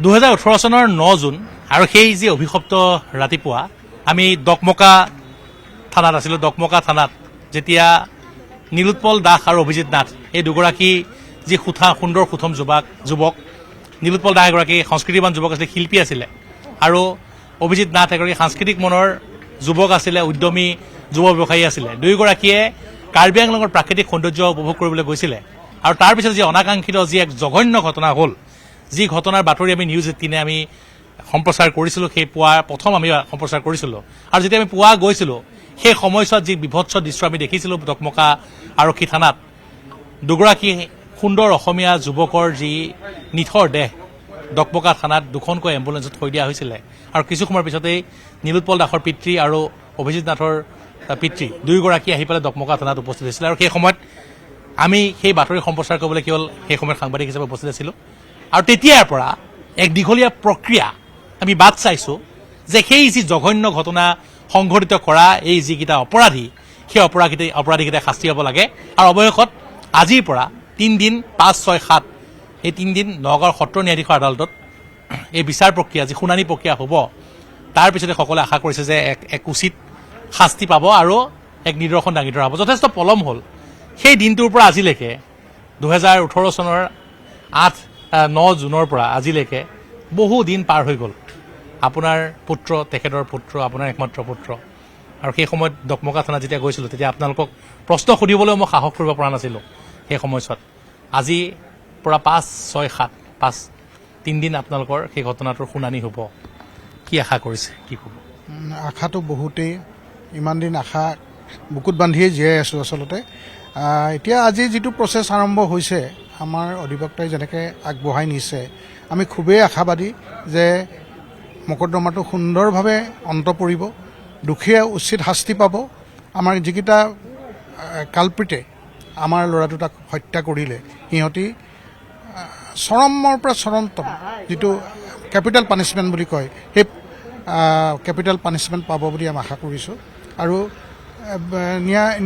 2018 চনৰ 9 জুন আৰু সেই যি অভিশপ্ত ৰাতিপুৱা আমি দকমকা থানাত আছিলোঁ। দকমকা থানাত যেতিয়া নীলোৎপল দাস আৰু অভিজিৎ নাথ এই দুগৰাকী যি সুন্দৰ সুঠম যুৱক নীলোৎপল দাস এগৰাকী সংস্কৃতিবান যুৱক আছিলে, শিল্পী আছিলে, আৰু অভিজিৎ নাথ এগৰাকী সাংস্কৃতিক মনৰ যুৱক আছিলে, উদ্যমী যুৱ ব্যৱসায়ী আছিলে। দুয়োগৰাকীয়ে কাৰ্বি আংলঙৰ প্ৰাকৃতিক সৌন্দৰ্য উপভোগ কৰিবলৈ গৈছিলে। আৰু তাৰপিছত যি অনাকাংক্ষিত যি এক জঘন্য ঘটনা হ'ল, যি ঘটনাৰ বাতৰি আমি নিউজ 18 আমি সম্প্ৰচাৰ কৰিছিলোঁ, সেই পুৱা প্ৰথম আমি সম্প্ৰচাৰ কৰিছিলোঁ। আৰু যেতিয়া আমি পুৱা গৈছিলোঁ, সেই সময়ছোৱাত যি বিভৎস দৃশ্য আমি দেখিছিলোঁ দকমকা আৰক্ষী থানাত, দুগৰাকী সুন্দৰ অসমীয়া যুৱকৰ যি নিথৰ দেহ দকমকা থানাত দুখনকৈ এম্বুলেন্সত থৈ দিয়া হৈছিলে। আৰু কিছু সময়ৰ পিছতেই নীলোৎপল দাসৰ পিতৃ আৰু অভিজিৎ নাথৰ পিতৃ দুয়োগৰাকী আহি পেলাই দকমকা থানাত উপস্থিত হৈছিলে। আৰু সেই সময়ত আমি সেই বাতৰি সম্প্ৰচাৰ কৰিবলৈ কেৱল সেই সময়ত সাংবাদিক হিচাপে উপস্থিত আছিলোঁ। আৰু তেতিয়াৰ পৰা এক দীঘলীয়া প্ৰক্ৰিয়া আমি বাট চাইছোঁ যে সেই যি জঘন্য ঘটনা সংঘটিত কৰা এই যিকেইটা অপৰাধী, সেই অপৰাধীকেইটাই শাস্তি হ'ব লাগে। আৰু অৱশেষত আজিৰ পৰা 3 দিন 5, 6, 7 এই 3 দিন নগাঁৱৰ সত্ৰ ন্যায়াধীশৰ আদালতত এই বিচাৰ প্ৰক্ৰিয়া যি শুনানি প্ৰক্ৰিয়া হ'ব, তাৰ পিছতে সকলোৱে আশা কৰিছে যে এক উচিত শাস্তি পাব আৰু এক নিদৰ্শন দাঙি ধৰা হ'ব। যথেষ্ট পলম হ'ল। সেই দিনটোৰ পৰা আজিলৈকে 2018 চনৰ 9 জুনৰ পৰা আজিলৈকে বহু দিন পাৰ হৈ গ'ল। আপোনাৰ পুত্ৰ, তেখেতৰ পুত্ৰ, আপোনাৰ একমাত্ৰ পুত্ৰ। আৰু সেই সময়ত দকমকা থানাত যেতিয়া গৈছিলোঁ, তেতিয়া আপোনালোকক প্ৰশ্ন সুধিবলৈও মই সাহস কৰিব পৰা নাছিলোঁ সেই সময়ছোৱাত। আজি পৰা 5, 6, 7 3 দিন আপোনালোকৰ সেই ঘটনাটোৰ শুনানি হ'ব। কি আশা কৰিছে, কি ক'ব? আশাটো বহুতেই, ইমান দিন আশা বুকুত বান্ধিয়ে জীয়াই আছোঁ আচলতে। এতিয়া আজি যিটো প্ৰচেছ আৰম্ভ হৈছে, আমাৰ অধিবক্তাই যেনেকৈ আগবঢ়াই নিছে, আমি খুবেই আশাবাদী যে মকদ্দমাটো সুন্দৰভাৱে অন্ত পৰিব, দোষীয়ে উচিত শাস্তি পাব। আমাৰ যিকেইটা কালপ্ৰিটে আমাৰ ল'ৰা দুটাক হত্যা কৰিলে, সিহঁতি চৰমৰ পৰা চৰমতম যিটো কেপিটেল পানিছমেণ্ট বুলি কয়, সেই কেপিটেল পানিছমেণ্ট পাব বুলি আমি আশা কৰিছোঁ। আৰু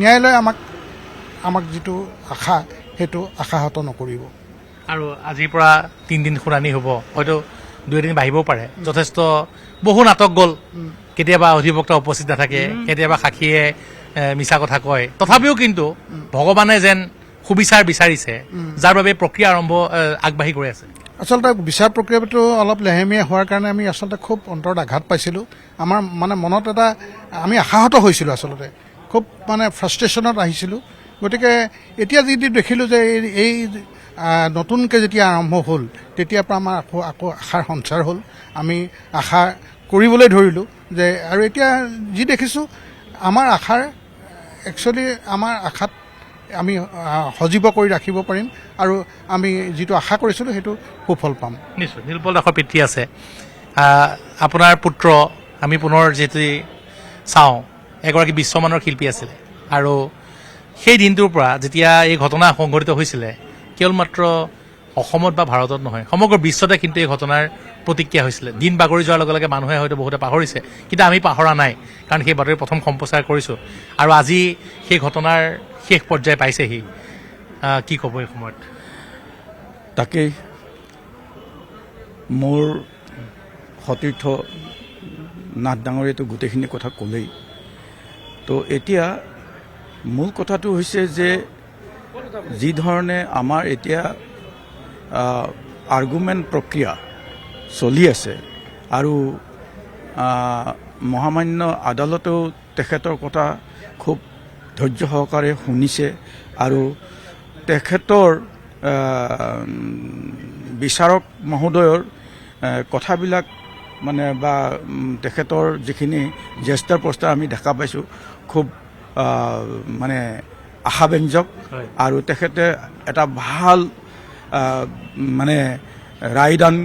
ন্যায়ালয়ে আমাক যিটো আশা, সেইটো আশাহত নকৰিব। আৰু আজিৰ পৰা 3 দিন শুনানি হ'ব, হয়তো 2 দিন বাঢ়িবও পাৰে। যথেষ্ট বহু নাটক গ'ল, কেতিয়াবা অধিবক্তা উপস্থিত নাথাকে, কেতিয়াবা সাক্ষীয়ে মিছা কথা কয়। তথাপিও কিন্তু ভগৱানে যেন সুবিচাৰ বিচাৰিছে, যাৰ বাবে প্ৰক্ৰিয়া আগবাঢ়ি গৈ আছে। আচলতে বিচাৰ প্ৰক্ৰিয়াটো অলপ লেহেমীয়া হোৱাৰ কাৰণে আমি আচলতে খুব অন্তৰত আঘাত পাইছিলোঁ। আমাৰ মনত এটা আমি আশাহত হৈছিলোঁ, আচলতে খুব ফ্ৰাষ্ট্ৰেশ্যনত আহিছিলোঁ। গতিকে এতিয়া যদি দেখিলোঁ যে এই নতুনকৈ যেতিয়া আৰম্ভ হ'ল, তেতিয়াৰ পৰা আমাৰ আকৌ আশাৰ সঞ্চাৰ হ'ল। আমি আশা কৰিবলৈ ধৰিলোঁ যে, আৰু এতিয়া যি দেখিছোঁ আমাৰ আশাত আমি সজীৱ কৰি ৰাখিব পাৰিম, আৰু আমি যিটো আশা কৰিছিলোঁ সেইটো সুফল পাম। নিশ্চয়। নীলোৎপল দাসৰ পিতৃ আছে, আপোনাৰ পুত্ৰ, আমি পুনৰ যিহেতু চাওঁ এগৰাকী বিশ্বমানৰ শিল্পী আছিলে। আৰু সেই দিনটোৰ পৰা যেতিয়া এই ঘটনা সংঘটিত হৈছিলে, কেৱল মাত্ৰ অসমত বা ভাৰতত নহয়, সমগ্ৰ বিশ্বতে কিন্তু এই ঘটনাৰ প্ৰতিক্ৰিয়া হৈছিলে। দিন বাগৰি যোৱাৰ লগে লগে মানুহে হয়তো বহুতে পাহৰিছে, কিন্তু আমি পাহৰা নাই, কাৰণ সেই বাতৰি প্ৰথম সম্প্ৰচাৰ কৰিছোঁ। আৰু আজি সেই ঘটনাৰ শেষ পৰ্যায় পাইছেহি। কি ক'ব এই সময়ত? তাকেই মোৰ সতীৰ্থ নাথ ডাঙৰীয়াটো গোটেইখিনি কথা ক'লেই। তো এতিয়া মূল কথাটো হৈছে যে যি ধৰণে আমাৰ এতিয়া আৰ্গুমেণ্ট প্ৰক্ৰিয়া চলি আছে, আৰু মহামান্য আদালতেও তেখেতৰ কথা খুব ধৈৰ্য সহকাৰে শুনিছে, আৰু তেখেতৰ বিচাৰক মহোদয়ৰ কথাবিলাক বা তেখেতৰ যিখিনি জেষ্টাৰ পষ্টাৰ আমি দেখা পাইছোঁ, খুব আশাব্যঞ্জক। আৰু তেখেতে এটা ভাল ৰায়দান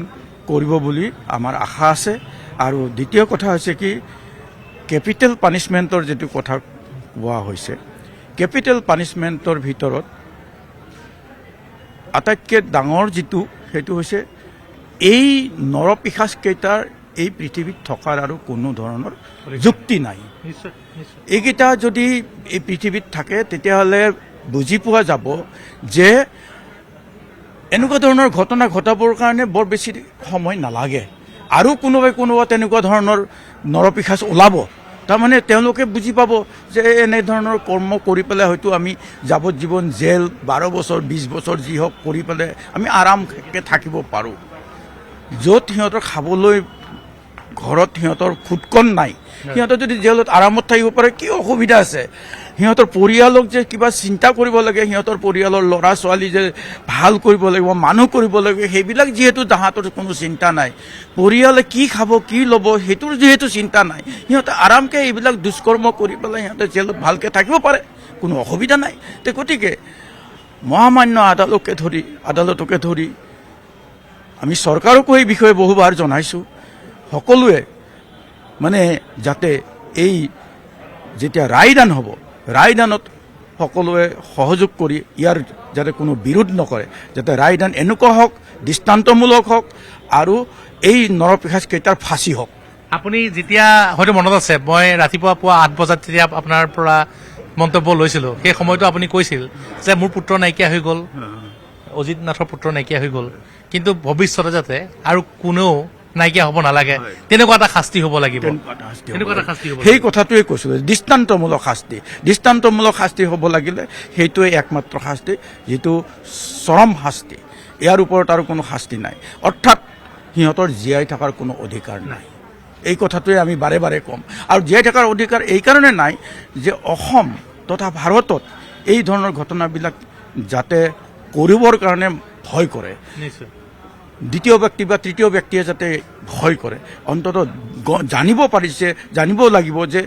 কৰিব বুলি আমাৰ আশা আছে। আৰু দ্বিতীয় কথা হৈছে কি, কেপিটেল পানিছমেণ্টৰ যিটো কথা কোৱা হৈছে, কেপিটেল পানিছমেণ্টৰ ভিতৰত আটাইতকৈ ডাঙৰ যিটো, সেইটো হৈছে এই নৰপিশাচকেইটাৰ এই পৃথিৱীত থকাৰ আৰু কোনো ধৰণৰ যুক্তি নাই। এইকেইটা যদি এই পৃথিৱীত থাকে, তেতিয়াহ'লে বুজি পোৱা যাব যে এনেকুৱা ধৰণৰ ঘটনা ঘটাবৰ কাৰণে বৰ বেছি সময় নালাগে আৰু কোনোবা তেনেকুৱা ধৰণৰ নৰপিশাচ ওলাব তাৰমানে তেওঁলোকে বুজি পাব যে এনে ধৰণৰ কৰ্ম কৰি পেলাই হয়তো আমি যাৱজ্জীৱন জেল 12 বছৰ 20 বছৰ যি হওক কৰি পেলাই আমি আৰামকে থাকিব পাৰোঁ য'ত সিহঁতৰ খাবলৈ ঘৰত সিহঁতৰ খুটকন নাই সিহঁতৰ যদি জেলত আৰামত থাকিব পাৰে কি অসুবিধা আছে সিহঁতৰ পৰিয়ালক যে কিবা চিন্তা কৰিব লাগে সিহঁতৰ পৰিয়ালৰ ল'ৰা ছোৱালী যে ভাল কৰিব লাগিব মানুহ কৰিব লাগিব সেইবিলাক যিহেতু তাহাঁতৰ কোনো চিন্তা নাই পৰিয়ালে কি খাব কি ল'ব সেইটোৰ যিহেতু চিন্তা নাই সিহঁতে আৰামকে এইবিলাক দুষ্কৰ্ম কৰি পেলাই সিহঁতে জেলত ভালকৈ থাকিব পাৰে কোনো অসুবিধা নাই তে গতিকে মহামান্য আদালতকে ধৰি আমি চৰকাৰকো এই বিষয়ে বহুবাৰ জনাইছোঁ সকলোৱে মানে যাতে এই যেতিয়া ৰায়দান হ'ব ৰায়দানত সকলোৱে সহযোগ কৰি ইয়াৰ যাতে কোনো বিৰোধ নকৰে যাতে ৰায়দান এনেকুৱা হওক দৃষ্টান্তমূলক হওক আৰু এই নৰপিশাচকেইটাৰ ফাঁচি হওক আপুনি যেতিয়া হয়তো মনত আছে মই ৰাতিপুৱা পুৱা 8 বজাত যেতিয়া আপোনাৰ পৰা মন্তব্য লৈছিলোঁ সেই সময়তো আপুনি কৈছিল যে মোৰ পুত্ৰ নাইকিয়া হৈ গ'ল অজিত নাথৰ পুত্ৰ নাইকিয়া হৈ গ'ল কিন্তু ভৱিষ্যতে যাতে আৰু কোনেও নাইকিয়া হ'ব নালাগে তেনেকুৱা এটা শাস্তি হ'ব লাগিব সেই কথাটোৱে কৈছিলোঁ দৃষ্টান্তমূলক শাস্তি হ'ব লাগিলে সেইটোৱে একমাত্ৰ শাস্তি যিটো চৰম শাস্তি ইয়াৰ ওপৰত আৰু কোনো শাস্তি নাই অৰ্থাৎ সিহঁতৰ জীয়াই থকাৰ কোনো অধিকাৰ নাই এই কথাটোৱে আমি বাৰে বাৰে ক'ম আৰু জীয়াই থকাৰ অধিকাৰ এইকাৰণে নাই যে অসম তথা ভাৰতত এই ধৰণৰ ঘটনাবিলাক যাতে কৰিবৰ কাৰণে ভয় কৰে দ্বিতীয় ব্যক্তি বা তৃতীয় ব্যক্তিয়ে যাতে ভয় কৰে অন্ততঃ জানিব লাগিব যে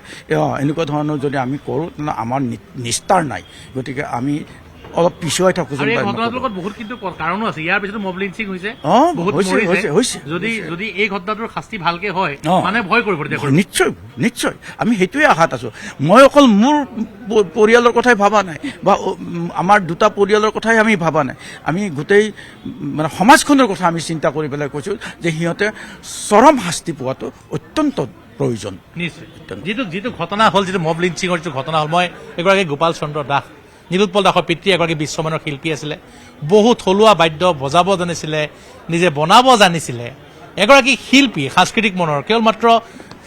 এনেকুৱা ধৰণৰ যদি আমি কৰোঁ তেনে আমাৰ নিস্তাৰ নাই গতিকে আমি অলপ পিছুৱাই থাকোঁ বহুত কিন্তু কাৰণো আছে ইয়াৰ পিছতো মব লিঞ্চিং হৈছে যদি এই ঘটনাটোৰ শাস্তি ভালকে হয় মানে ভয় কৰিব নিশ্চয় আমি সেইটোৱে আশাত আছোঁ মই অকল মোৰ পৰিয়ালৰ কথাই ভবা নাই বা আমাৰ দুটা পৰিয়ালৰ কথাই আমি ভবা নাই আমি গোটেই মানে সমাজখনৰ কথা আমি চিন্তা কৰি পেলাই কৈছোঁ যে সিহঁতে চৰম শাস্তি পোৱাটো অত্যন্ত প্ৰয়োজন নিশ্চয় যিটো ঘটনা হ'ল যিটো মব লিঞ্চিঙৰ যিটো ঘটনা হ'ল মই এগৰাকী গোপাল চন্দ্ৰ দাস নীলোৎপল দাসৰ পিতৃ এগৰাকী বিশ্বমানৰ শিল্পী আছিলে বহু থলুৱা বাদ্য বজাব জানিছিলে নিজে বনাব জানিছিলে এগৰাকী শিল্পী সাংস্কৃতিক মনৰ কেৱল মাত্ৰ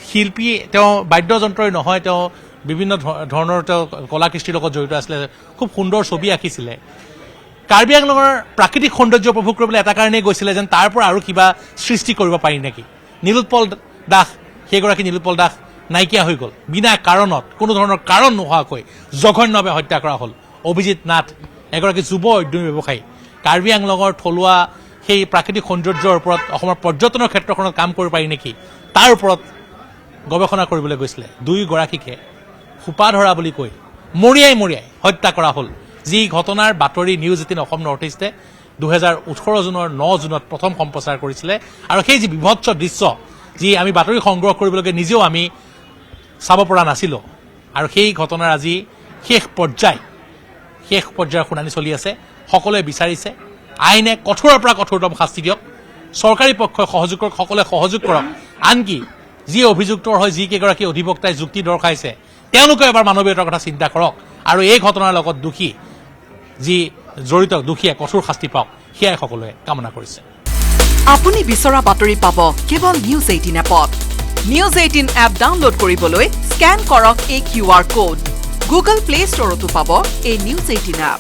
শিল্পী তেওঁ বাদ্যযন্ত্ৰই নহয় তেওঁ বিভিন্ন ধৰণৰ তেওঁ কলা কৃষ্টিৰ লগত জড়িত আছিলে খুব সুন্দৰ ছবি আঁকিছিলে কাৰ্বি আংলঙৰ প্ৰাকৃতিক সৌন্দৰ্য উপভোগ কৰিবলৈ এটা কাৰণেই গৈছিলে যেন তাৰ পৰা আৰু কিবা সৃষ্টি কৰিব পাৰি নেকি নীলোৎপল দাস সেইগৰাকী নীলোৎপল দাস নাইকিয়া হৈ গ'ল বিনা কাৰণত কোনো ধৰণৰ কাৰণ নোহোৱাকৈ জঘন্যভাৱে হত্যা কৰা হ'ল অভিজিত নাথ এগৰাকী যুৱ উদ্যমী ব্যৱসায়ী কাৰ্বি আংলঙৰ থলুৱা সেই প্ৰাকৃতিক সৌন্দৰ্যৰ ওপৰত অসমৰ পৰ্যটনৰ ক্ষেত্ৰখনত কাম কৰিব পাৰি নেকি তাৰ ওপৰত গৱেষণা কৰিবলৈ গৈছিলে দুয়োগৰাকীকে সোপা ধৰা বুলি কৈ মৰিয়াই হত্যা কৰা হ'ল যি ঘটনাৰ বাতৰি নিউজ 18 অসম নৰ্থ ইষ্টে 2018 চনৰ 9 জুনত প্ৰথম সম্প্ৰচাৰ কৰিছিলে আৰু সেই যি বিভৎস দৃশ্য যি আমি বাতৰি সংগ্ৰহ কৰিবলৈকে নিজেও আমি চাব পৰা নাছিলোঁ আৰু সেই ঘটনাৰ আজি শেষ পৰ্যায়ৰ শুনানি চলি আছে সকলোৱে বিচাৰিছে আইনে কঠোৰৰ পৰা কঠোৰতম শাস্তি দিয়ক চৰকাৰী পক্ষই সহযোগ কৰক সকলোৱে সহযোগ কৰক আনকি যি অভিযুক্তৰ হয় যিকেইগৰাকী অধিবক্তাই যুক্তি দৰ্শাইছে তেওঁলোকে এবাৰ মানৱীয়তাৰ কথা চিন্তা কৰক আৰু এই ঘটনাৰ লগত যি জড়িত দোষীয়ে কঠোৰ শাস্তি পাওক সেয়াই সকলোৱে কামনা কৰিছে আপুনি বিচৰা বাতৰি পাব কেৱল নিউজ 18 এপত নিউজ 18 এপ ডাউনলোড কৰিবলৈ স্ক্যান কৰক এই QR কোড গুগল প্লে ষ্টৰতো পাব এই নিউজ 18 এপ